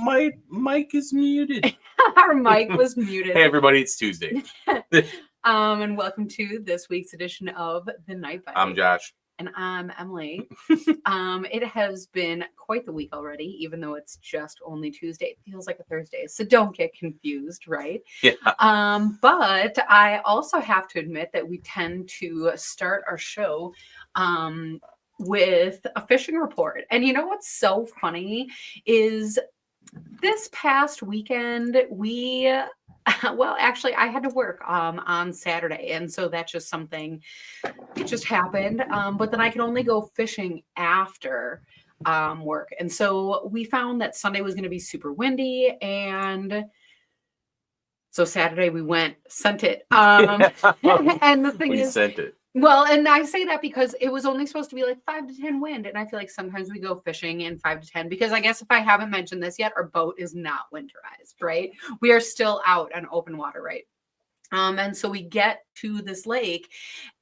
My mic is muted. Our mic was muted. Hey, everybody, it's Tuesday. And welcome to this week's edition of The Night Bite. I'm Josh. And I'm Emily. It has been quite the week already, even though it's just only Tuesday. It feels like a Thursday, so don't get confused, right? Yeah. But I also have to admit that we tend to start our show with a fishing report. And you know what's so funny is this past weekend, actually, I had to work on Saturday, and so that's just something, it just happened. But then I could only go fishing after work. And so we found that Sunday was going to be super windy, and so Saturday we sent it. And the thing We is, sent it. well, and I say that because it was only supposed to be like 5 to 10 wind. And I feel like sometimes we go fishing in 5 to 10 because I guess if I haven't mentioned this yet, our boat is not winterized, right? We are still out on open water, right? And so we get to this lake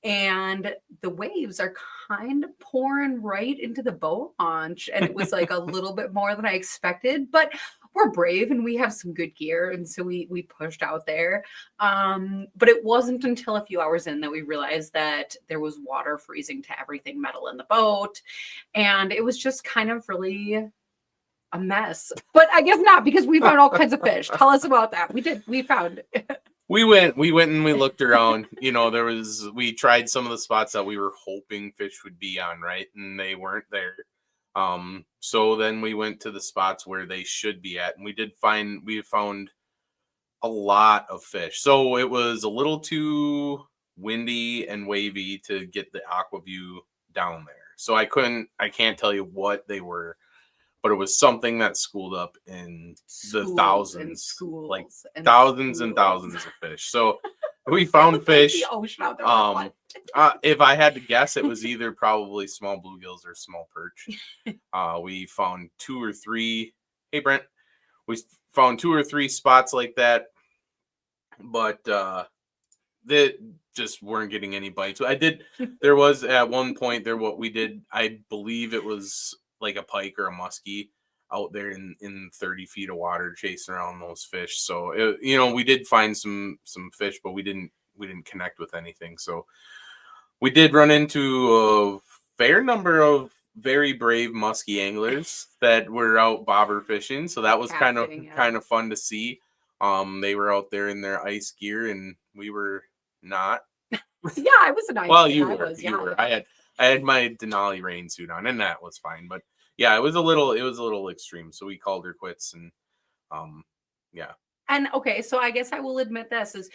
and the waves are kind of pouring right into the boat launch. And it was like a little bit more than I expected, but we're brave and we have some good gear. And so we pushed out there. But it wasn't until a few hours in that we realized that there was water freezing to everything metal in the boat. And it was just kind of really a mess. But I guess not, because we found all kinds of fish. Tell us about that. We found We went and we looked around. You know, we tried some of the spots that we were hoping fish would be on, right? And they weren't there. So then we went to the spots where they should be at, and we found a lot of fish. So it was a little too windy and wavy to get the aqua view down there. So I can't tell you what they were, but it was something that schooled up in the thousands, like thousands and thousands of fish. So we found fish. The ocean out there. If I had to guess, it was either probably small bluegills or small perch. We found 2 or 3. Hey, Brent. We found 2 or 3 spots like that, but that just weren't getting any bites. There was at one point I believe it was like a pike or a muskie out there in 30 feet of water chasing around those fish. So we did find some fish, but we didn't connect with anything. So we did run into a fair number of very brave muskie anglers that were out bobber fishing. So that was kind of fun to see. They were out there in their ice gear and we were not. Yeah, I was an ice. Well, you were. I had my Denali rain suit on, and that was fine. But yeah, it was a little extreme. So we called her quits, and yeah. And okay, so I guess I will admit this is,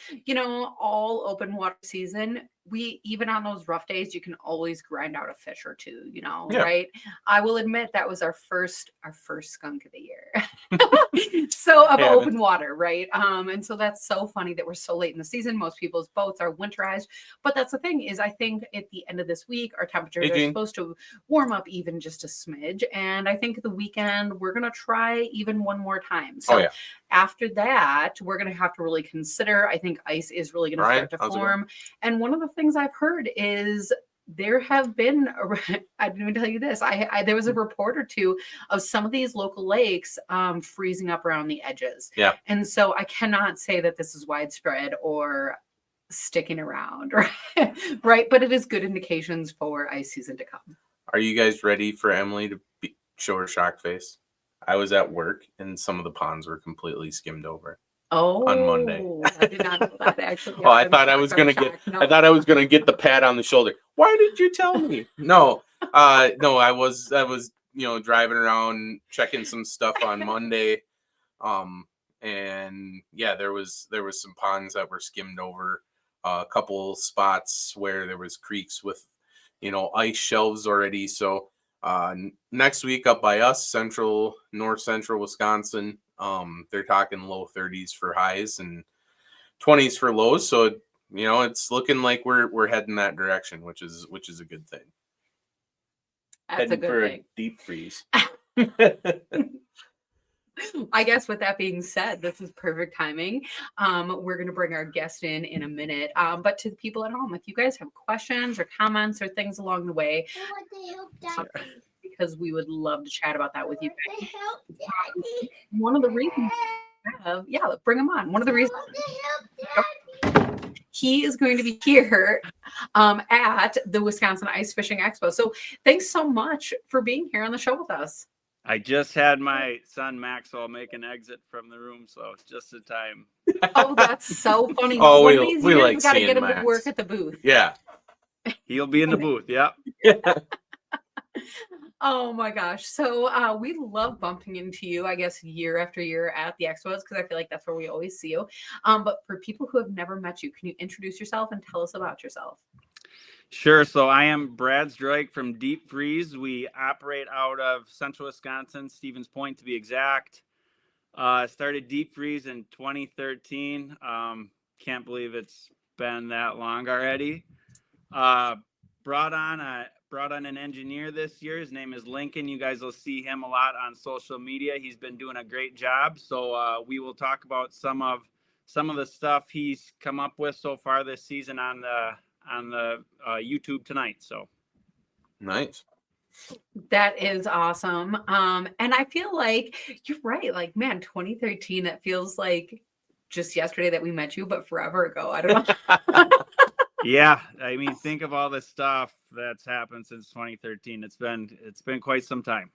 all open water season, even on those rough days, you can always grind out a fish or two, right? I will admit that was our first skunk of the year. So of open water, right? And so that's so funny that we're so late in the season. Most people's boats are winterized, but that's the thing is I think at the end of this week, our temperatures are supposed to warm up even just a smidge. And I think the weekend, we're going to try even one more time. So after that, we're going to have to really consider, I think ice is really going to start to form. And one of the things I've heard is there have been, I didn't even tell you this, there was a report or two of some of these local lakes freezing up around the edges. Yeah. And so I cannot say that this is widespread or sticking around, right? But it is good indications for ice season to come. Are you guys ready for Emily to show her shock face? I was at work and some of the ponds were completely skimmed over. On Monday. I did not know that actually. I thought I was gonna get the pat on the shoulder. Why did you tell me? No, I was driving around checking some stuff on Monday, and yeah, there was some ponds that were skimmed over, a couple spots where there was creeks with ice shelves already. So next week up by us, north central Wisconsin, they're talking low 30s for highs and 20s for lows. So it's looking like we're heading that direction, which is a good thing. That's heading a good for thing. A deep freeze. I guess with that being said, this is perfect timing. We're going to bring our guest in a minute. But to the people at home, if you guys have questions or comments or things along the way, because we would love to chat about that with you guys. One of the reasons, let's bring him on. One of the reasons he is going to be here at the Wisconsin Ice Fishing Expo. So thanks so much for being here on the show with us. I just had my son Maxwell make an exit from the room, so it's just the time. Oh, that's so funny. Oh, one of these we years, like we got to seeing get him Max. to work at the booth. Yeah. He'll be in the booth. Yep. Oh my gosh. So we love bumping into you, I guess, year after year at the expos, because I feel like that's where we always see you. But for people who have never met you, can you introduce yourself and tell us about yourself? Sure. So I am Brad Strike from Deep Freeze. We operate out of Central Wisconsin, Stevens Point to be exact. Started Deep Freeze in 2013. Can't believe it's been that long already. Brought on an engineer this year. His name is Lincoln. You guys will see him a lot on social media. He's been doing a great job. So we will talk about some of the stuff he's come up with so far this season on the YouTube tonight. So Nice. That is awesome. And I feel like you're right. Like, man, 2013, it feels like just yesterday that we met you, but forever ago. I don't know. Yeah, I mean, think of all the stuff that's happened since 2013. It's been quite some time.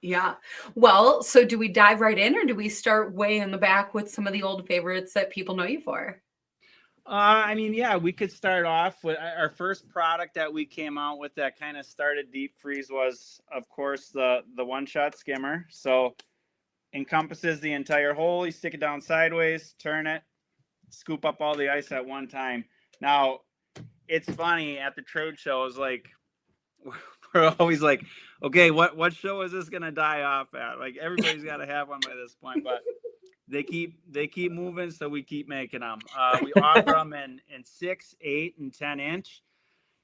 Yeah. Well, so do we dive right in, or do we start way in the back with some of the old favorites that people know you for? I mean, yeah, we could start off with our first product that we came out with that kind of started Deep Freeze was, of course, the one-shot skimmer. So encompasses the entire hole. You stick it down sideways, turn it, scoop up all the ice at one time. Now, it's funny at the trade shows, like we're always like, okay, what show is this gonna die off at? Like everybody's got to have one by this point, but they keep moving, so we keep making them. We offer them in 6, 8, and 10-inch.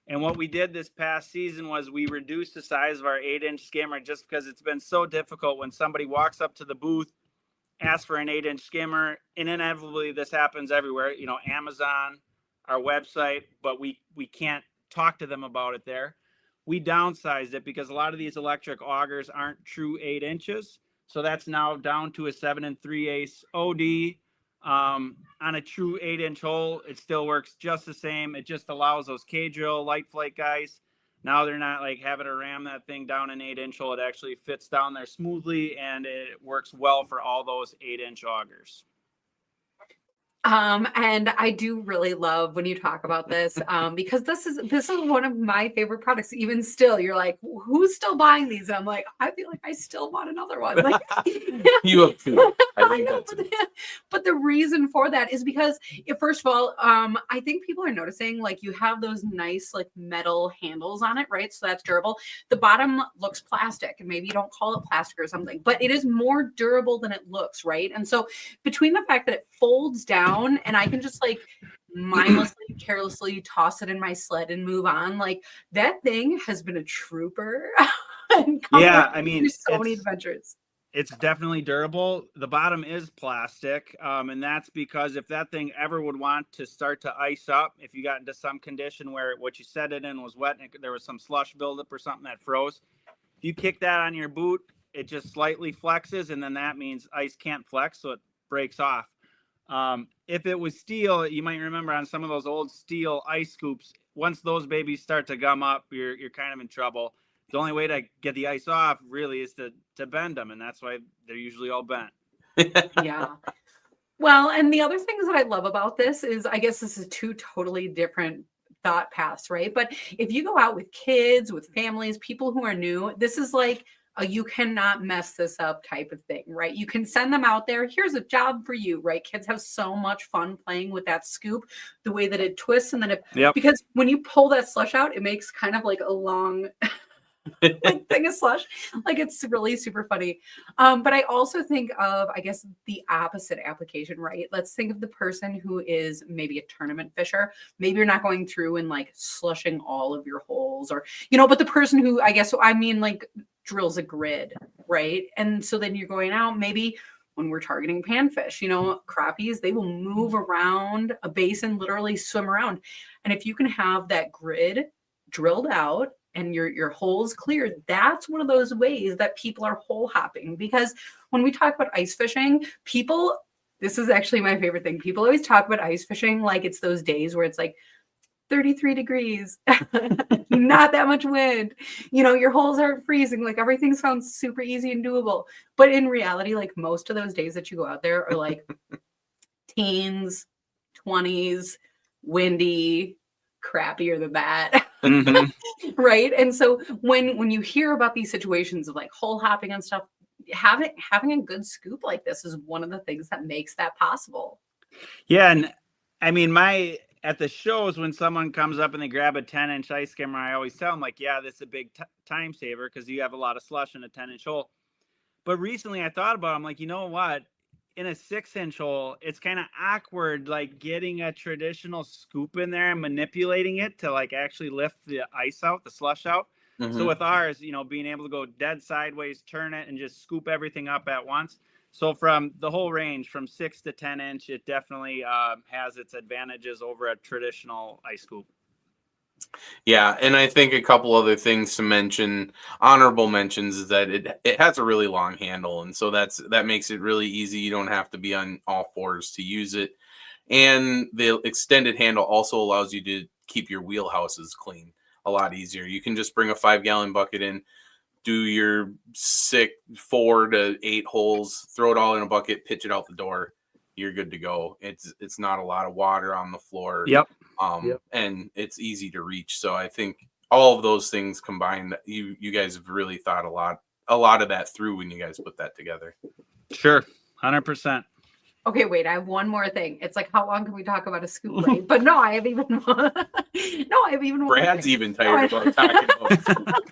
And what we did this past season was we reduced the size of our 8-inch skimmer just because it's been so difficult when somebody walks up to the booth, asks for an 8-inch skimmer, and inevitably this happens everywhere. You know, Amazon, our website, but we can't talk to them about it there. We downsized it because a lot of these electric augers aren't true 8 inches. So that's now down to a 7 3/8 OD. On a true 8-inch hole, it still works just the same. It just allows those K-drill light flight guys. Now they're not like having to ram that thing down an 8-inch hole. It actually fits down there smoothly, and it works well for all those 8-inch augers. And I do really love when you talk about this, because this is one of my favorite products. Even still, you're like, who's still buying these? And I'm like, I feel like I still want another one. Like, You have two. I know, but the reason for that is because, first of all, I think people are noticing, like, you have those nice like metal handles on it, right? So that's durable. The bottom looks plastic, and maybe you don't call it plastic or something, but it is more durable than it looks, right? And so between the fact that it folds down and I can just like mindlessly, carelessly toss it in my sled and move on, like that thing has been a trooper. Yeah, I mean, so many adventures. It's definitely durable. The bottom is plastic, and that's because if that thing ever would want to start to ice up, if you got into some condition where what you set it in was wet and there was some slush buildup or something that froze, if you kick that on your boot, it just slightly flexes, and then that means ice can't flex, so it breaks off. If it was steel, you might remember on some of those old steel ice scoops, once those babies start to gum up, you're kind of in trouble. The only way to get the ice off really is to bend them, and that's why they're usually all bent. Yeah. Well, and the other things that I love about this is, I guess this is two totally different thought paths, right? But if you go out with kids, with families, people who are new, this is like you cannot mess this up type of thing, right? You can send them out there. Here's a job for you, right? Kids have so much fun playing with that scoop, the way that it twists, and then because when you pull that slush out, it makes kind of like a long like thing of slush. Like it's really super funny. But I also think of, I guess, the opposite application, right? Let's think of the person who is maybe a tournament fisher. Maybe you're not going through and like slushing all of your holes, or, but the person who, like drills a grid, right? And so then you're going out, maybe when we're targeting panfish, crappies, they will move around a basin, literally swim around. And if you can have that grid drilled out and your hole's clear, that's one of those ways that people are hole hopping. Because when we talk about ice fishing, people, this is actually my favorite thing. People always talk about ice fishing like it's those days where it's like 33 degrees, not that much wind. Your holes aren't freezing. Like everything sounds super easy and doable. But in reality, like most of those days that you go out there are like teens, 20s, windy, crappier than that. Right. And so when you hear about these situations of like hole hopping and stuff, having a good scoop like this is one of the things that makes that possible. Yeah. And I mean, at the shows, when someone comes up and they grab a 10-inch ice skimmer, I always tell them like, yeah, this is a big time saver because you have a lot of slush in a 10-inch hole. But recently I thought about it, I'm like, you know what? In a 6-inch hole, it's kind of awkward, like getting a traditional scoop in there and manipulating it to like actually lift the ice out, the slush out. So with ours, being able to go dead sideways, turn it, and just scoop everything up at once. So from the whole range, from 6 to 10-inch, it definitely has its advantages over a traditional ice scoop. Yeah, and I think a couple other things to mention, honorable mentions, is that it has a really long handle, and so that makes it really easy. You don't have to be on all fours to use it, and the extended handle also allows you to keep your wheelhouses clean a lot easier. You can just bring a 5-gallon bucket in, do your 4 to 8 holes, throw it all in a bucket, pitch it out the door. You're good to go. It's not a lot of water on the floor. Yep. And it's easy to reach. So I think all of those things combined, you guys have really thought a lot of that through when you guys put that together. Sure. 100%. Okay, wait, I have one more thing. It's like, how long can we talk about a scoop, right? But no, I have even more. Brad's even tired about talking about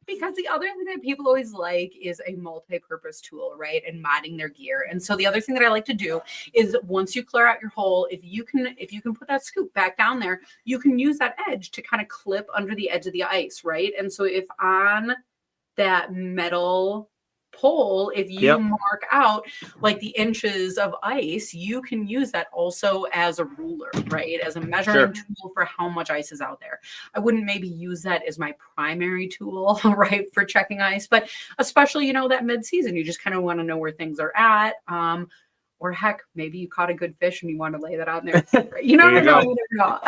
because the other thing that people always like is a multi-purpose tool, right? And modding their gear. And so the other thing that I like to do is once you clear out your hole, if you can put that scoop back down there, you can use that edge to kind of clip under the edge of the ice, right? And so if on that metal pole, if you mark out like the inches of ice, you can use that also as a ruler, right? As a measuring tool for how much ice is out there. I wouldn't maybe use that as my primary tool, right, for checking ice, but especially, that mid-season, you just kind of want to know where things are at. Or heck, maybe you caught a good fish and you want to lay that out in there. You never know.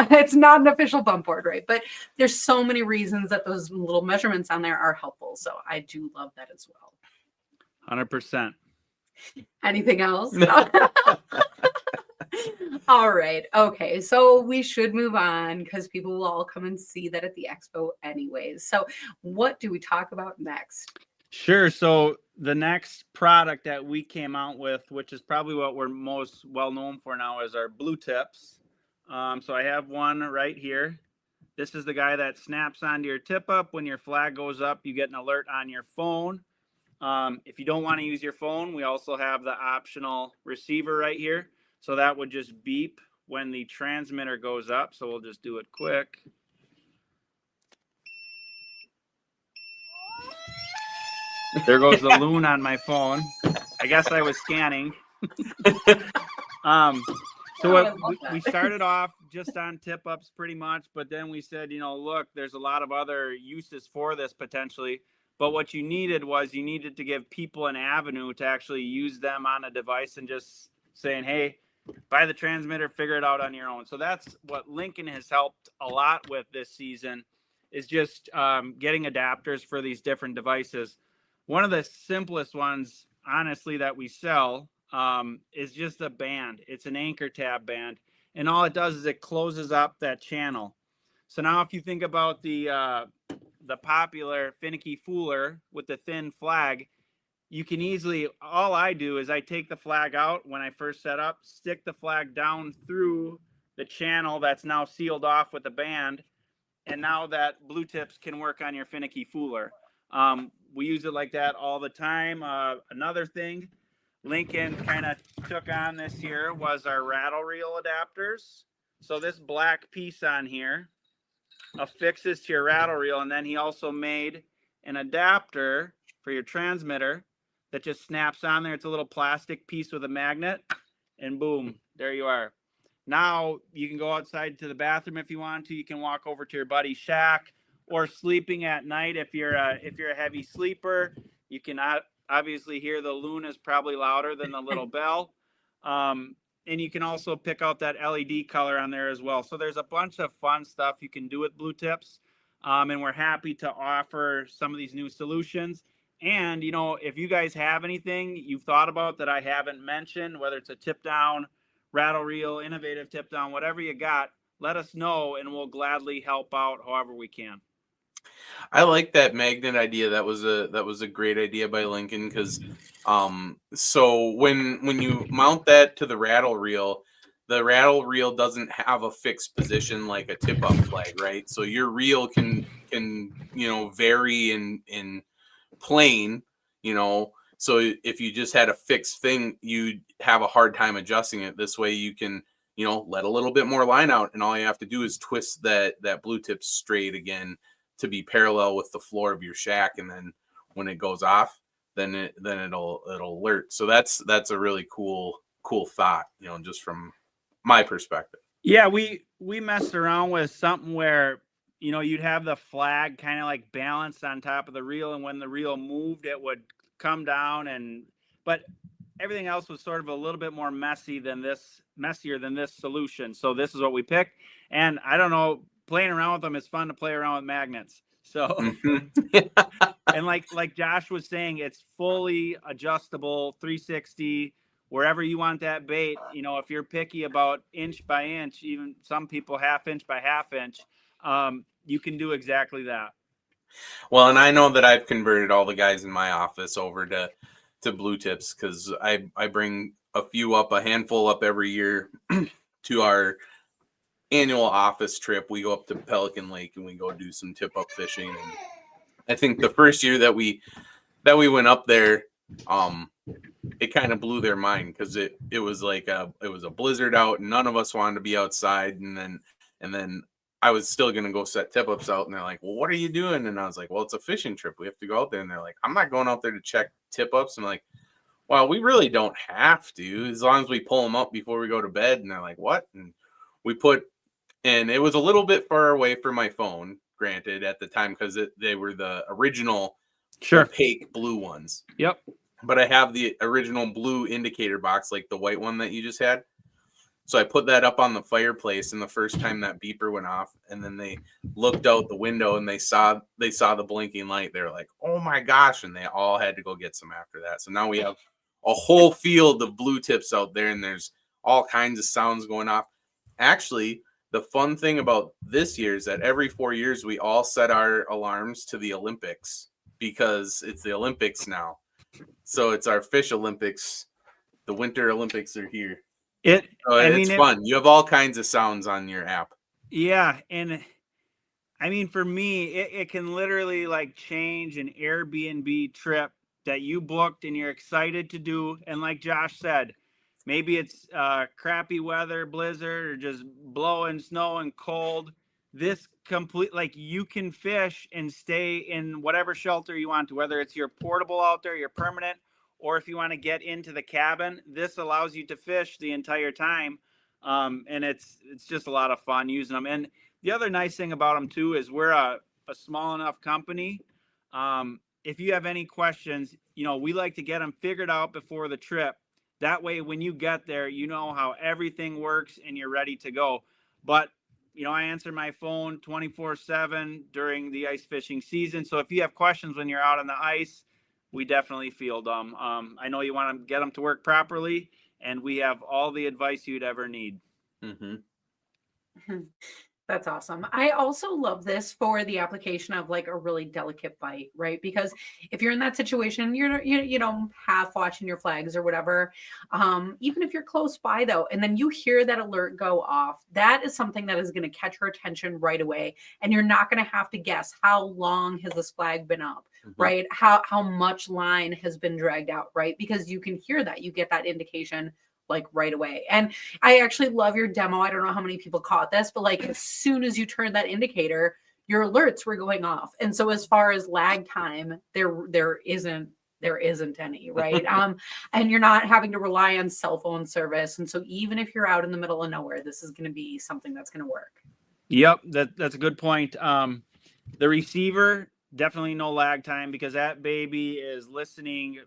It's not an official bump board, right? But there's so many reasons that those little measurements on there are helpful. So I do love that as well. 100%. Anything else? All right. Okay. So we should move on because people will all come and see that at the expo anyways. So what do we talk about next? Sure. So the next product that we came out with, which is probably what we're most well known for now, is our blue tips. So I have one right here. This is the guy that snaps onto your tip up. When your flag goes up, you get an alert on your phone. If you don't want to use your phone, we also have the optional receiver right here. So that would just beep when the transmitter goes up. So we'll just do it quick. There goes the loon on my phone. I guess I was scanning. So we started off just on tip ups pretty much, but then we said, look, there's a lot of other uses for this potentially. But what you needed to give people an avenue to actually use them on a device and just saying, hey, buy the transmitter, figure it out on your own. So that's what Lincoln has helped a lot with this season, is just getting adapters for these different devices. One of the simplest ones, honestly, that we sell is just a band. It's an anchor tab band. And all it does is it closes up that channel. So now if you think about the popular finicky fooler with the thin flag, you can easily, all I do is I take the flag out when I first set up, stick the flag down through the channel that's now sealed off with the band, and now that blue tips can work on your finicky fooler. We use it like that all the time. Another thing Lincoln kind of took on this year was our rattle reel adapters. So this black piece on here affixes to your rattle reel, and then he also made an adapter for your transmitter that just snaps on there. It's a little plastic piece with a magnet, and boom, there you are. Now you can go outside to the bathroom if you want to. You can walk over to your buddy's shack, or sleeping at night if you're a heavy sleeper. You can obviously hear the loon is probably louder than the little bell. And you can also pick out that LED color on there as well. So there's a bunch of fun stuff you can do with Blue Tips. And we're happy to offer some of these new solutions. And, you know, if you guys have anything you've thought about that I haven't mentioned, whether it's a tip down, rattle reel, innovative tip down, whatever you got, let us know and we'll gladly help out however we can. I like that magnet idea. That was a great idea by Lincoln, because so when you mount that to the rattle reel doesn't have a fixed position like a tip up flag, right? So your reel can vary in plane, so if you just had a fixed thing, you'd have a hard time adjusting it. This way you can let a little bit more line out, and all you have to do is twist that Blue Tip straight again to be parallel with the floor of your shack, and then when it goes off, then it'll alert. So that's a really cool thought, just from my perspective. Yeah, we messed around with something where you'd have the flag kind of like balanced on top of the reel, and when the reel moved, it would come down, but everything else was sort of a little bit more messier than this solution. So this is what we picked, and I don't know, playing around with them is fun to play around with magnets. So, and like Josh was saying, it's fully adjustable, 360, wherever you want that bait. If you're picky about inch by inch, even some people half inch by half inch, you can do exactly that. Well, and I know that I've converted all the guys in my office over to Blue Tips, because I bring a handful up every year to our annual office trip. We go up to Pelican Lake and we go do some tip up fishing. And I think the first year that we went up there, it kind of blew their mind, because it was like it was a blizzard out and none of us wanted to be outside. And then I was still going to go set tip ups out, and they're like, well, what are you doing? And I was like, well, it's a fishing trip. We have to go out there. And they're like, I'm not going out there to check tip ups. I'm like, well, we really don't have to, as long as we pull them up before we go to bed. And they're like, what? And and it was a little bit far away from my phone, granted, at the time, because they were the original opaque blue ones. Yep. But I have the original blue indicator box, like the white one that you just had. So I put that up on the fireplace, and the first time that beeper went off, and then they looked out the window and they saw the blinking light. They were like, oh my gosh. And they all had to go get some after that. So now we have a whole field of Blue Tips out there, and there's all kinds of sounds going off. Actually, the fun thing about this year is that every 4 years we all set our alarms to the Olympics, because it's the Olympics now. So it's our Fish Olympics. The Winter Olympics are here. It's fun. You have all kinds of sounds on your app. Yeah, and I mean, for me, it can literally like change an Airbnb trip that you booked and you're excited to do. And like Josh said, maybe it's crappy weather, blizzard, or just blowing snow and cold. This you can fish and stay in whatever shelter you want to, whether it's your portable out there, your permanent, or if you want to get into the cabin. This allows you to fish the entire time. And it's just a lot of fun using them. And the other nice thing about them too is we're a small enough company. If you have any questions, we like to get them figured out before the trip. That way, when you get there, you know how everything works and you're ready to go. But, I answer my phone 24/7 during the ice fishing season. So if you have questions when you're out on the ice, we definitely field them. I know you want to get them to work properly, and we have all the advice you'd ever need. Mm-hmm. That's awesome. I also love this for the application of like a really delicate bite, right? Because if you're in that situation, you're half watching your flags or whatever, even if you're close by though, and then you hear that alert go off, that is something that is going to catch your attention right away. And you're not going to have to guess how long has this flag been up, right? How much line has been dragged out, right? Because you can hear that, you get that indication like right away. And I actually love your demo. I don't know how many people caught this, but like as soon as you turned that indicator, your alerts were going off. And so as far as lag time, there isn't there isn't any, right? And you're not having to rely on cell phone service. And so even if you're out in the middle of nowhere, this is going to be something that's going to work. Yep, that's a good point. The receiver, definitely no lag time, because that baby is listening,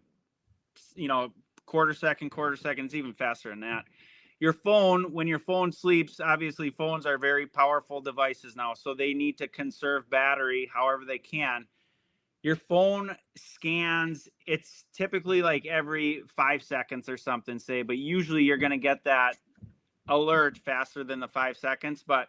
quarter seconds, even faster than that. Your phone, when your phone sleeps, obviously phones are very powerful devices now, so they need to conserve battery however they can. Your phone scans, it's typically like every 5 seconds or something, say, but usually you're going to get that alert faster than the 5 seconds. But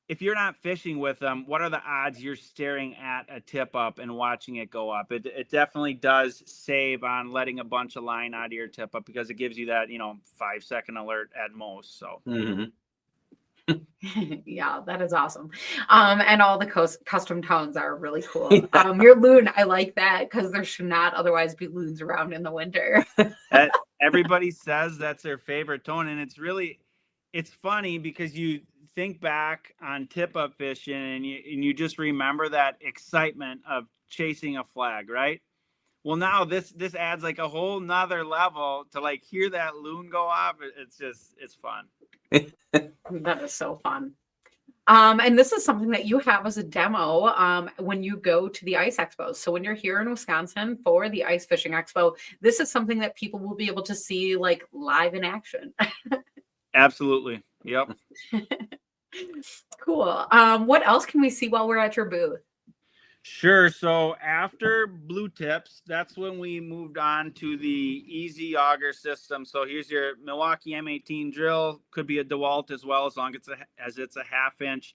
if you're not fishing with them, what are the odds you're staring at a tip up and watching it go up? It definitely does save on letting a bunch of line out of your tip up, because it gives you that 5-second alert at most. So Yeah, that is awesome. And all the custom tones are really cool. Your loon, I like that, because there should not otherwise be loons around in the winter. Everybody says that's their favorite tone, and it's funny because you think back on tip up fishing and you just remember that excitement of chasing a flag, right? Well, now this adds like a whole nother level to like hear that loon go off. It's fun. That is so fun. And this is something that you have as a demo when you go to the ice expos. So when you're here in Wisconsin for the ice fishing expo, this is something that people will be able to see like live in action. Absolutely. Yep. Cool. What else can we see while we're at your booth? Sure. So after blue tips, that's when we moved on to the easy auger system. So here's your Milwaukee M18 drill. Could be a DeWalt as well, as long as it's a 1/2 inch.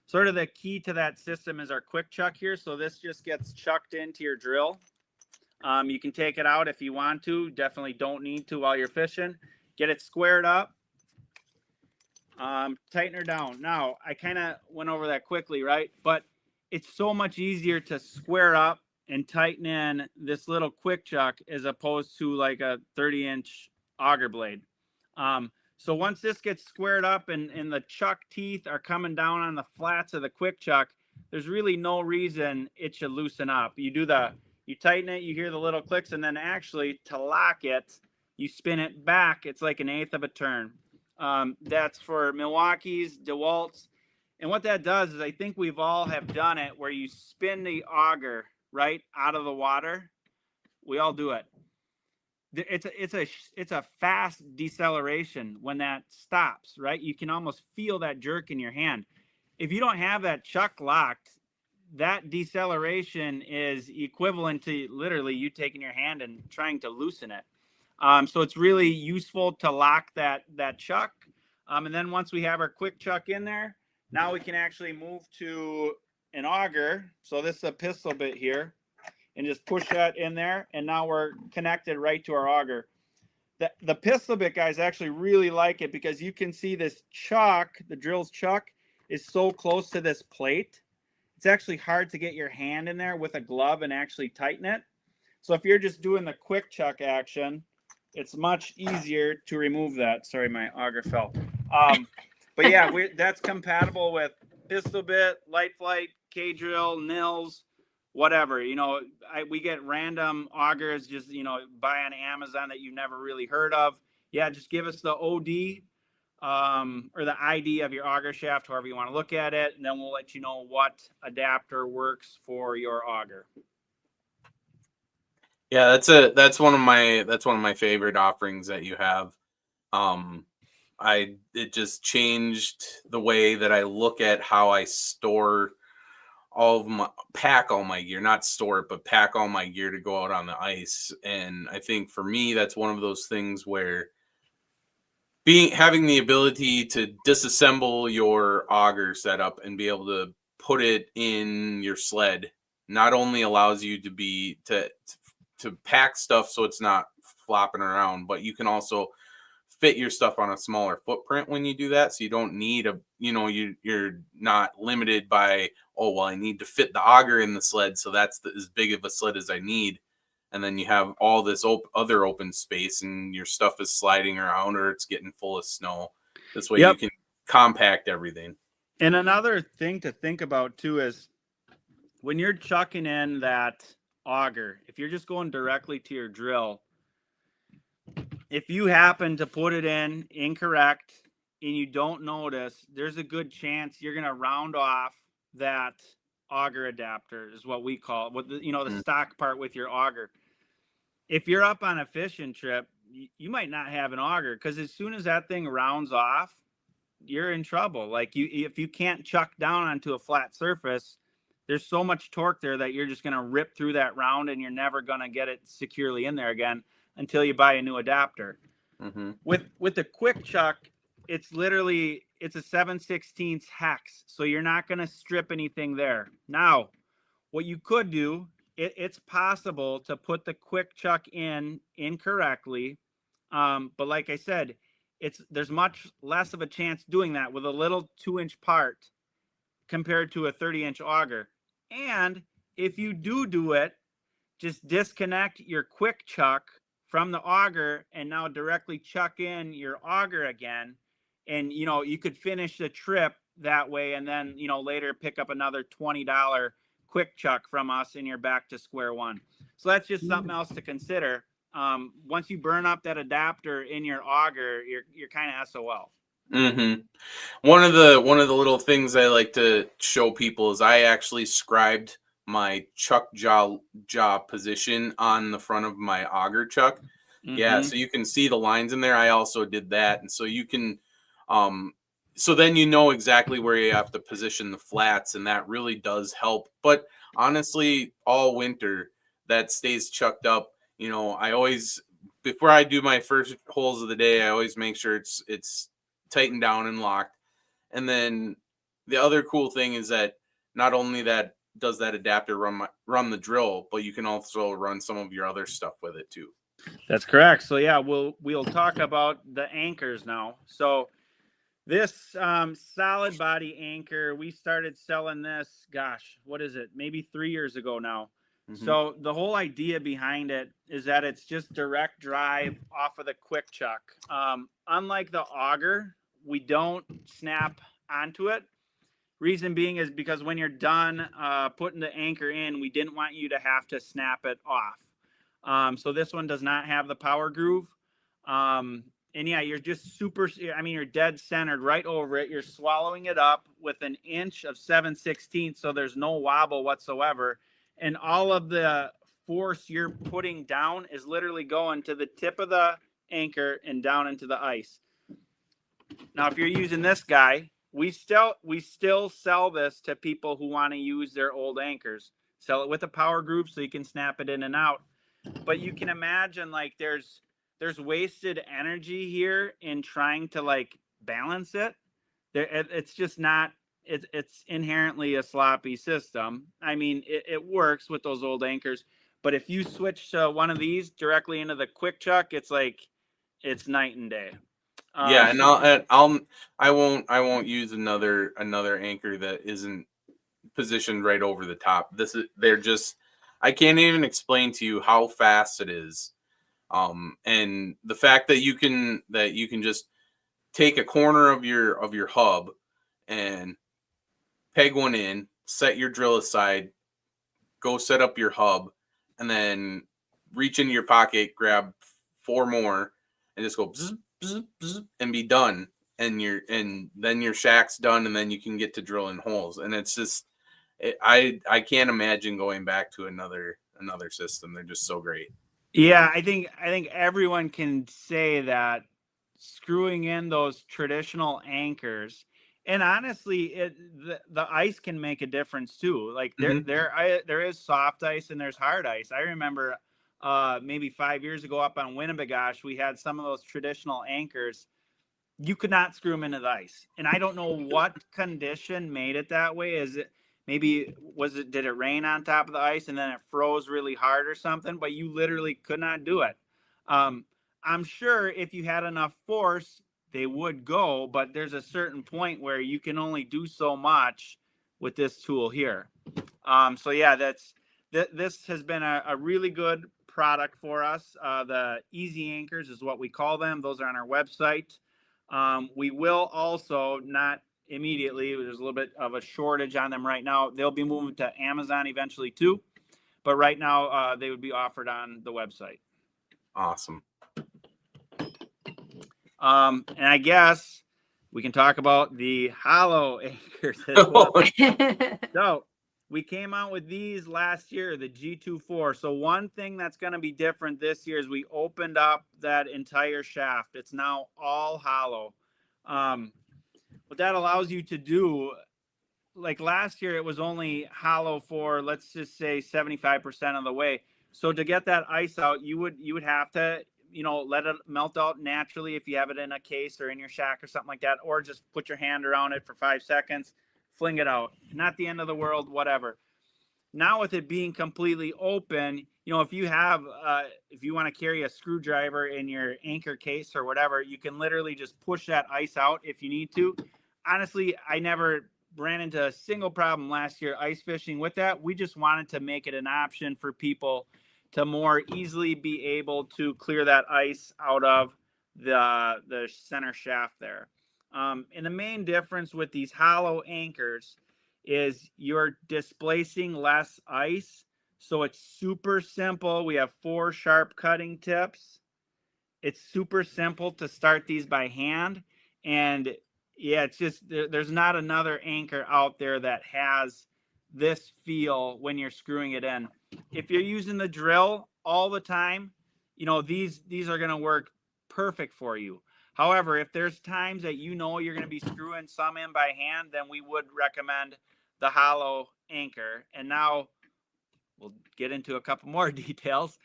Sort of the key to that system is our quick chuck here. So this just gets chucked into your drill. You can take it out if you want to. Definitely don't need to while you're fishing. Get it squared up. Tighten her down. Now, I kind of went over that quickly, right? But it's so much easier to square up and tighten in this little quick chuck as opposed to like a 30-inch auger blade. So once this gets squared up and the chuck teeth are coming down on the flats of the quick chuck, there's really no reason it should loosen up. You tighten it, you hear the little clicks, and then actually to lock it, you spin it back. It's like 1/8 of a turn. That's for Milwaukee's, DeWalt's. And what that does is, I think we've all have done it, where you spin the auger right out of the water. We all do it. It's a fast deceleration when that stops, right? You can almost feel that jerk in your hand. If you don't have that chuck locked, that deceleration is equivalent to literally you taking your hand and trying to loosen it. So it's really useful to lock that chuck. And then once we have our quick chuck in there, now we can actually move to an auger. So this is a pistol bit here, and just push that in there. And now we're connected right to our auger. The pistol bit guys actually really like it, because you can see this chuck, the drill's chuck, is so close to this plate. It's actually hard to get your hand in there with a glove and actually tighten it. So if you're just doing the quick chuck action, it's much easier to remove that. Sorry, my auger fell. But yeah, that's compatible with pistol bit, light flight, K-drill, nils, whatever. We get random augers just, buy on Amazon that you've never really heard of. Yeah, just give us the OD or the ID of your auger shaft, however you want to look at it, and then we'll let you know what adapter works for your auger. Yeah, that's one of my favorite offerings that you have. It just changed the way that I look at how I store pack all my gear, not store it, but pack all my gear to go out on the ice. And I think for me, that's one of those things where having the ability to disassemble your auger setup and be able to put it in your sled not only allows you to pack stuff so it's not flopping around, but you can also fit your stuff on a smaller footprint when you do that. So you don't need you're not limited by, oh, well, I need to fit the auger in the sled, so that's as big of a sled as I need. And then you have all this other open space, and your stuff is sliding around or it's getting full of snow. This way you can compact everything. And another thing to think about too is when you're chucking in that auger, if you're just going directly to your drill, if you happen to put it in incorrect and you don't notice, there's a good chance you're going to round off that auger adapter, is what we call it, what the stock part with your auger. If you're up on a fishing trip, you might not have an auger, because as soon as that thing rounds off, you're in trouble. Like, if you can't chuck down onto a flat surface, there's so much torque there that you're just going to rip through that round, and you're never going to get it securely in there again until you buy a new adapter. Mm-hmm. With the quick chuck, it's a 7/16 hex, so you're not going to strip anything there. Now, what you could do, it's possible to put the quick chuck in incorrectly, but like I said, there's much less of a chance doing that with a little 2-inch part compared to a 30-inch auger. And if you do it, just disconnect your quick chuck from the auger and now directly chuck in your auger again. And, you could finish the trip that way, and then, later pick up another $20 quick chuck from us, and you're back to square one. So that's just something else to consider. Once you burn up that adapter in your auger, you're kind of SOL. Mm-hmm. One of the little things I like to show people is I actually scribed my chuck jaw position on the front of my auger chuck. Mm-hmm. Yeah, so you can see the lines in there. I also did that, and so you can, so then you know exactly where you have to position the flats, and that really does help. But honestly, all winter that stays chucked up. I always, before I do my first holes of the day, I always make sure it's tightened down and locked. And then the other cool thing is that not only that does that adapter run the drill, but you can also run some of your other stuff with it too. That's correct. So yeah, we'll talk about the anchors now. So this solid body anchor, we started selling this, gosh, what is it? Maybe 3 years ago now. Mm-hmm. So the whole idea behind it is that it's just direct drive off of the quick chuck. Unlike the auger, we don't snap onto it. Reason being is because when you're done putting the anchor in, we didn't want you to have to snap it off. So this one does not have the power groove. And yeah, you're just you're dead centered right over it. You're swallowing it up with an inch of 7/16, so there's no wobble whatsoever. And all of the force you're putting down is literally going to the tip of the anchor and down into the ice. Now, if you're using this guy, we still sell this to people who want to use their old anchors. Sell it with a power groove so you can snap it in and out. But you can imagine, like, there's wasted energy here in trying to, like, balance it. It's just not. It's inherently a sloppy system. I mean, it works with those old anchors, but if you switch to one of these directly into the quick chuck, it's night and day. Yeah, and I won't use another anchor that isn't positioned right over the top. I can't even explain to you how fast it is. And the fact that you can just take a corner of your hub and peg one in, set your drill aside, go set up your hub, and then reach into your pocket, grab 4 more, and just go bzz, bzz, bzz, and be done. And then your shack's done, and then you can get to drilling holes. And it's just, I can't imagine going back to another system. They're just so great. Yeah, I think everyone can say that screwing in those traditional anchors, and honestly, the ice can make a difference too. Like there is soft ice and there's hard ice. I remember maybe 5 years ago up on Winnebagosh, we had some of those traditional anchors. You could not screw them into the ice, and I don't know what condition made it that way. Did it rain on top of the ice and then it froze really hard or something? But you literally could not do it. I'm sure if you had enough force, they would go, but there's a certain point where you can only do so much with this tool here. So yeah, this has been a really good product for us. The Easy Anchors is what we call them. Those are on our website. We will also, not immediately, there's a little bit of a shortage on them right now. They'll be moving to Amazon eventually too. but right now they would be offered on the website. Awesome. And I guess we can talk about the hollow anchors as well. So we came out with these last year, the G24. So one thing that's going to be different this year is we opened up that entire shaft. It's now all hollow. What that allows you to do, like last year, it was only hollow for, let's just say 75% of the way. So to get that ice out, you would have to, let it melt out naturally if you have it in a case or in your shack or something like that, or just put your hand around it for 5 seconds, fling it out. Not the end of the world, whatever. Now with it being completely open, if you want to carry a screwdriver in your anchor case or whatever, you can literally just push that ice out if you need to. Honestly, I never ran into a single problem last year ice fishing with that. We just wanted to make it an option for people to more easily be able to clear that ice out of the center shaft there. And the main difference with these hollow anchors is you're displacing less ice. So it's super simple. We have 4 sharp cutting tips. It's super simple to start these by hand. And yeah, it's just, there's not another anchor out there that has this feel when you're screwing it in. If you're using the drill all the time, these are going to work perfect for you. However, if there's times that you're going to be screwing some in by hand, then we would recommend the hollow anchor. And now we'll get into a couple more details.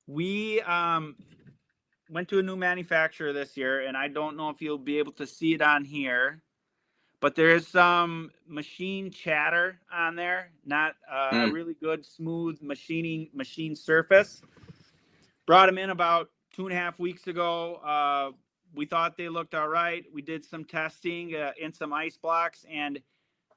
We went to a new manufacturer this year, and I don't know if you'll be able to see it on here, but there's some machine chatter on there, not a really good, smooth machine surface. Brought them in about 2.5 weeks ago. We thought they looked all right. We did some testing in some ice blocks, and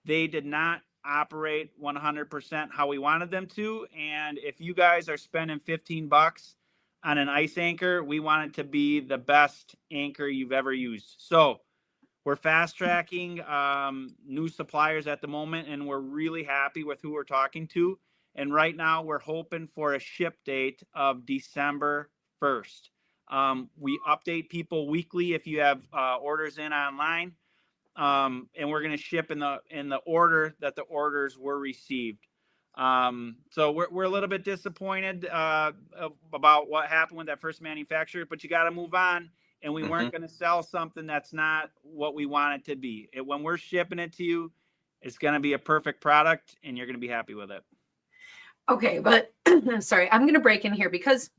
they did not operate 100% how we wanted them to. And if you guys are spending $15 on an ice anchor, we want it to be the best anchor you've ever used. So we're fast tracking new suppliers at the moment, and we're really happy with who we're talking to. And right now we're hoping for a ship date of December 1st. We update people weekly if you have orders in online. And we're going to ship in the order that the orders were received. So we're a little bit disappointed about what happened with that first manufacturer, but you got to move on. And we weren't going to sell something that's not what we want it to be. When we're shipping it to you, it's going to be a perfect product, and you're going to be happy with it. Okay, but sorry, I'm going to break in here because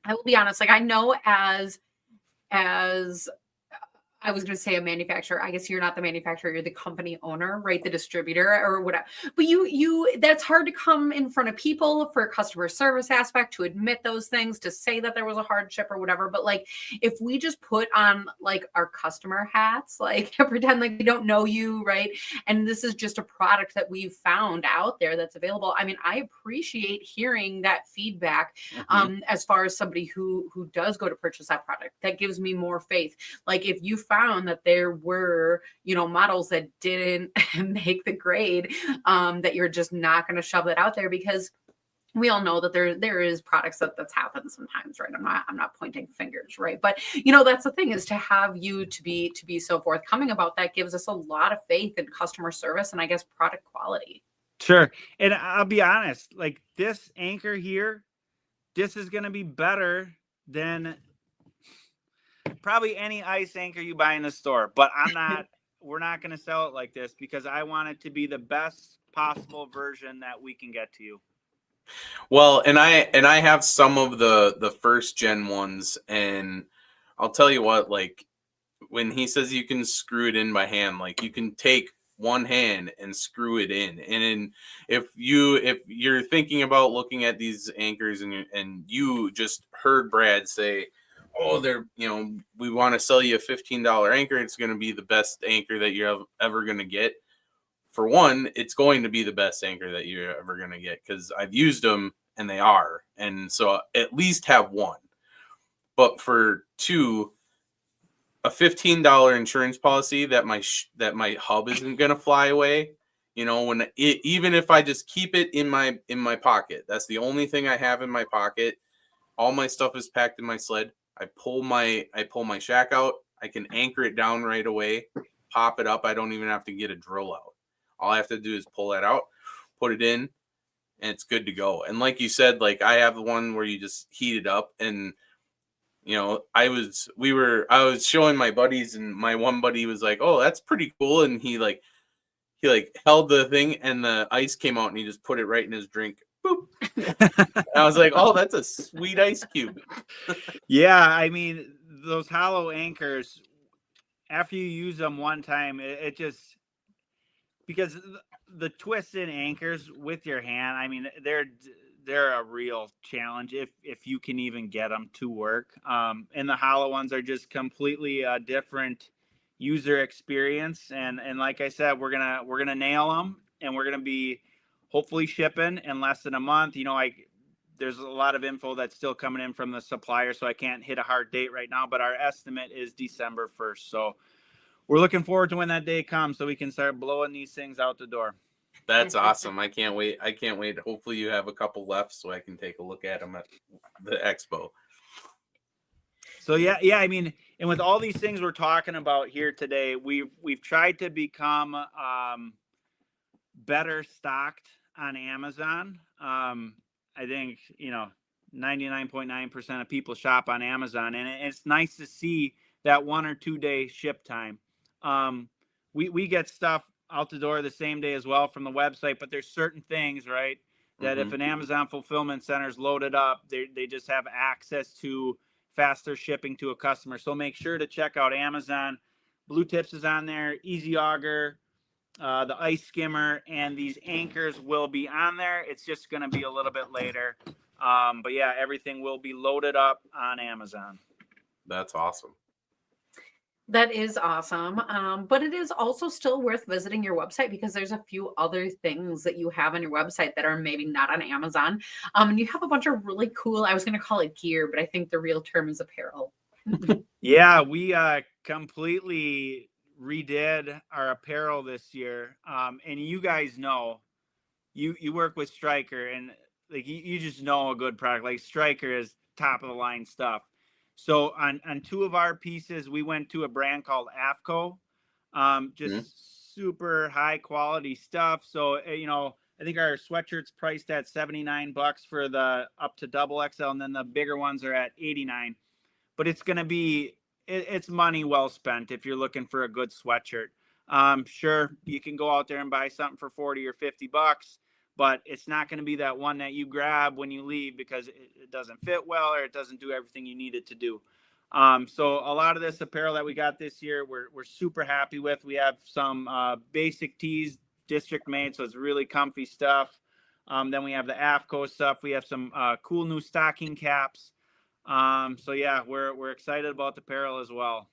I will be honest. Like, I know as I was going to say a manufacturer. I guess you're not the manufacturer. You're the company owner, right? The distributor or whatever. But that's hard to come in front of people for a customer service aspect to admit those things, to say that there was a hardship or whatever. But like, if we just put on like our customer hats, like pretend like we don't know you, right? And this is just a product that we've found out there that's available. I mean, I appreciate hearing that feedback as far as somebody who does go to purchase that product. That gives me more faith. Like if you found that there were, models that didn't make the grade, that you're just not going to shove that out there, because we all know that there is products that's happened sometimes, right? I'm not pointing fingers, right? But that's the thing, is to have you to be so forthcoming about that gives us a lot of faith in customer service and I guess product quality. Sure. And I'll be honest, like this anchor here, this is going to be better than probably any ice anchor you buy in the store, but we're not going to sell it like this because I want it to be the best possible version that we can get to you. Well, and I have some of the first gen ones, and I'll tell you what, like when he says you can screw it in by hand, like you can take one hand and screw it in. And if you're thinking about looking at these anchors and you just heard Brad say, oh, they're, we want to sell you a $15 anchor, it's going to be the best anchor that you're ever going to get. For one, it's going to be the best anchor that you're ever going to get because I've used them and they are. And so at least have one. But for two, a $15 insurance policy that my hub isn't going to fly away You know, even if I just keep it in my pocket, that's the only thing I have in my pocket. All my stuff is packed in my sled. I pull my shack out. I can anchor it down right away, pop it up. I don't even have to get a drill out. All I have to do is pull that out, put it in, and it's good to go. And like you said, like I have the one where you just heat it up, and you know, I was showing my buddies, and my one buddy was like, "Oh, that's pretty cool," and he held the thing, and the ice came out, and he just put it right in his drink. Boop. I was like, "Oh, that's a sweet ice cube." Yeah, I mean, those hollow anchors, after you use them one time, it just, because the twisted anchors with your hand, I mean, they're a real challenge if you can even get them to work. And the hollow ones are just completely a different user experience. And like I said, we're gonna nail them, and we're gonna be hopefully shipping in less than a month. You know, there's a lot of info that's still coming in from the supplier, so I can't hit a hard date right now, but our estimate is December 1st. So we're looking forward to when that day comes so we can start blowing these things out the door. That's awesome. I can't wait. Hopefully you have a couple left so I can take a look at them at the expo. So yeah, I mean, and with all these things we're talking about here today, we've tried to become better stocked on Amazon. I think, 99.9% of people shop on Amazon, and it's nice to see that 1 or 2 day ship time. We get stuff out the door the same day as well from the website, but there's certain things, right, that if an Amazon fulfillment center is loaded up, they just have access to faster shipping to a customer. So make sure to check out Amazon. Blue Tips is on there, Easy Auger, the ice skimmer, and these anchors will be on there. It's just going to be a little bit later. But yeah, everything will be loaded up on Amazon. That's awesome. That is awesome. But it is also still worth visiting your website because there's a few other things that you have on your website that are maybe not on Amazon. And you have a bunch of really cool, I was going to call it gear, but I think the real term is apparel. Yeah, we completely redid our apparel this year. And you guys know, you work with Stryker, and like you just know a good product. Like Stryker is top of the line stuff. So on 2 of our pieces, we went to a brand called AFCO, just super high quality stuff. So, I think our sweatshirt's priced at $79 for the up to double XL, and then the bigger ones are at $89. But it's going to be, it's money well spent if you're looking for a good sweatshirt. Sure, you can go out there and buy something for 40 or $50, but it's not going to be that one that you grab when you leave because it doesn't fit well or it doesn't do everything you need it to do. So a lot of this apparel that we got this year, we're super happy with. We have some basic tees, district made, so it's really comfy stuff. Then we have the AFCO stuff. We have some cool new stocking caps. So yeah, we're excited about the apparel as well.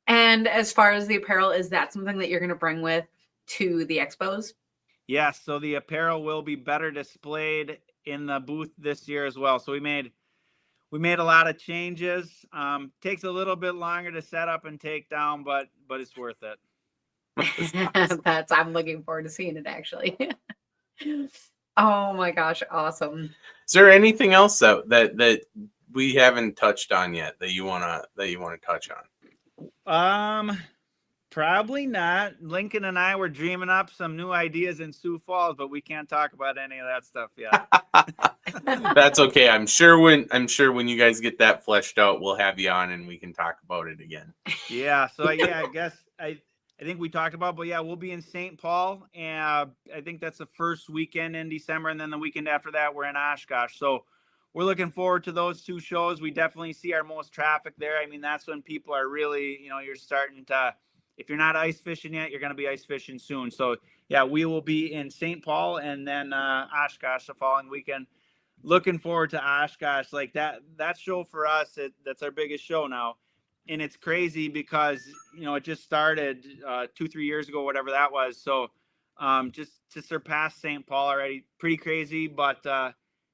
And as far as the apparel, is that something that you're going to bring with to the expos? Yes, so the apparel will be better displayed in the booth this year as well. So we made a lot of changes. Takes a little bit longer to set up and take down, but it's worth it. I'm looking forward to seeing it actually. Oh my gosh, awesome. Is there anything else that we haven't touched on yet that you wanna touch on? Probably not. Lincoln and I were dreaming up some new ideas in Sioux Falls, but we can't talk about any of that stuff yet. That's okay. I'm sure when you guys get that fleshed out, we'll have you on and we can talk about it again. Yeah. So yeah, I guess I think we talked about, but yeah, we'll be in St. Paul, and I think that's the first weekend in December, and then the weekend after that we're in Oshkosh. So we're looking forward to those 2 shows. We definitely see our most traffic there. I mean, that's when people are really, you're starting to, if you're not ice fishing yet, you're going to be ice fishing soon. So yeah, we will be in St. Paul and then Oshkosh the following weekend. Looking forward to Oshkosh. Like that show for us, that's our biggest show now. And it's crazy because, it just started 2-3 years ago, whatever that was. So just to surpass St. Paul already, pretty crazy, but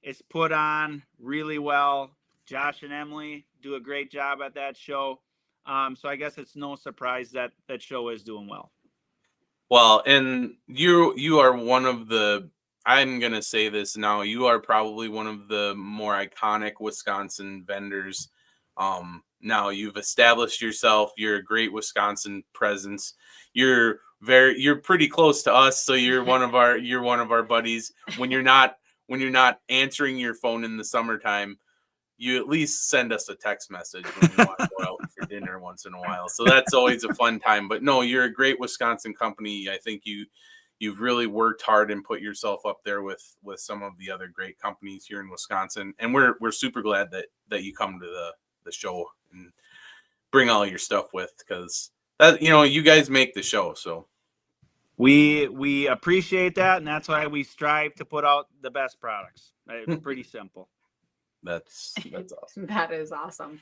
it's put on really well. Josh and Emily do a great job at that show. So I guess it's no surprise that show is doing well. Well, and you are one of the, I'm gonna say this now, you are probably one of the more iconic Wisconsin vendors. Now you've established yourself. You're a great Wisconsin presence. You're pretty close to us, so you're one of our buddies. When you're not answering your phone in the summertime, you at least send us a text message when you want to go out for dinner once in a while. So that's always a fun time. But no, you're a great Wisconsin company. I think you've really worked hard and put yourself up there with some of the other great companies here in Wisconsin. And we're super glad that you come to the show and bring all your stuff with, because that, you guys make the show. So we appreciate that, and that's why we strive to put out the best products. Pretty simple. That's awesome. That is awesome.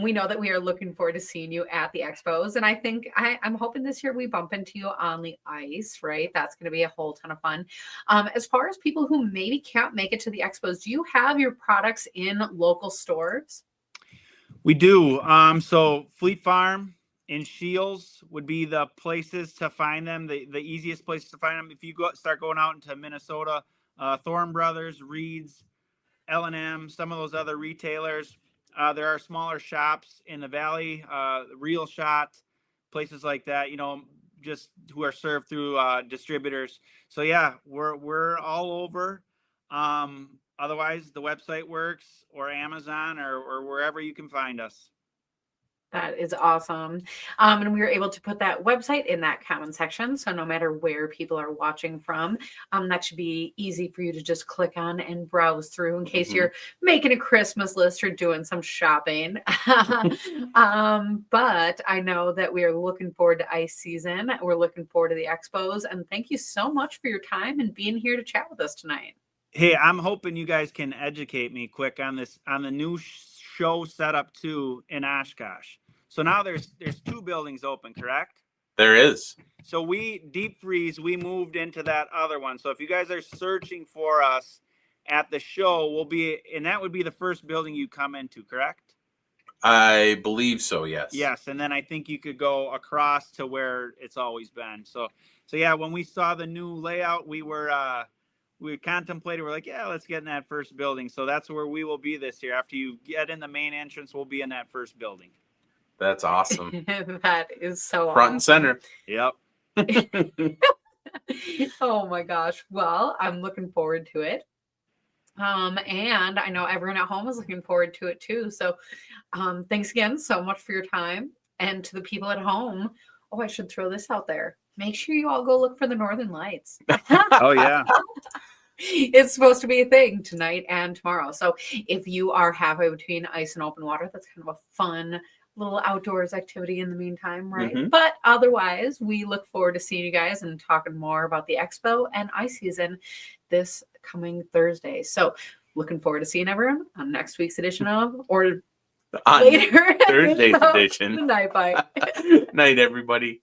We know that we are looking forward to seeing you at the expos, and I think I'm hoping this year we bump into you on the ice, right? That's going to be a whole ton of fun. As far as people who maybe can't make it to the expos, do you have your products in local stores? We do. So Fleet Farm and Shields would be the places to find them. The easiest places to find them. If you start going out into Minnesota, Thorn Brothers, Reed's, L&M, some of those other retailers. There are smaller shops in the valley, Real Shot, places like that, just who are served through distributors. So yeah, we're all over. Otherwise, the website works, or Amazon, or wherever you can find us. That is awesome. And we were able to put that website in that comment section. So no matter where people are watching from, that should be easy for you to just click on and browse through in case you're making a Christmas list or doing some shopping. But I know that we are looking forward to ice season. We're looking forward to the expos. And thank you so much for your time and being here to chat with us tonight. Hey, I'm hoping you guys can educate me quick on the new show setup too in Oshkosh. So now there's 2 buildings open, correct? There is. So we moved into that other one. So if you guys are searching for us at the show, that would be the first building you come into, correct? I believe so, yes. Yes, and then I think you could go across to where it's always been. So yeah, when we saw the new layout, we contemplated, we're like, yeah, let's get in that first building. So that's where we will be this year. After you get in the main entrance, we'll be in that first building. That's awesome. That is so Front and center. Yep. Oh my gosh. Well, I'm looking forward to it. And I know everyone at home is looking forward to it too. So thanks again so much for your time. And to the people at home, oh, I should throw this out there. Make sure you all go look for the Northern Lights. Oh, yeah. It's supposed to be a thing tonight and tomorrow. So if you are halfway between ice and open water, that's kind of a fun little outdoors activity in the meantime, right? Mm-hmm. But otherwise, we look forward to seeing you guys and talking more about the expo and ice season this coming Thursday. So looking forward to seeing everyone on next week's edition of, or on later Thursday's edition. The Night Bite. Night, everybody.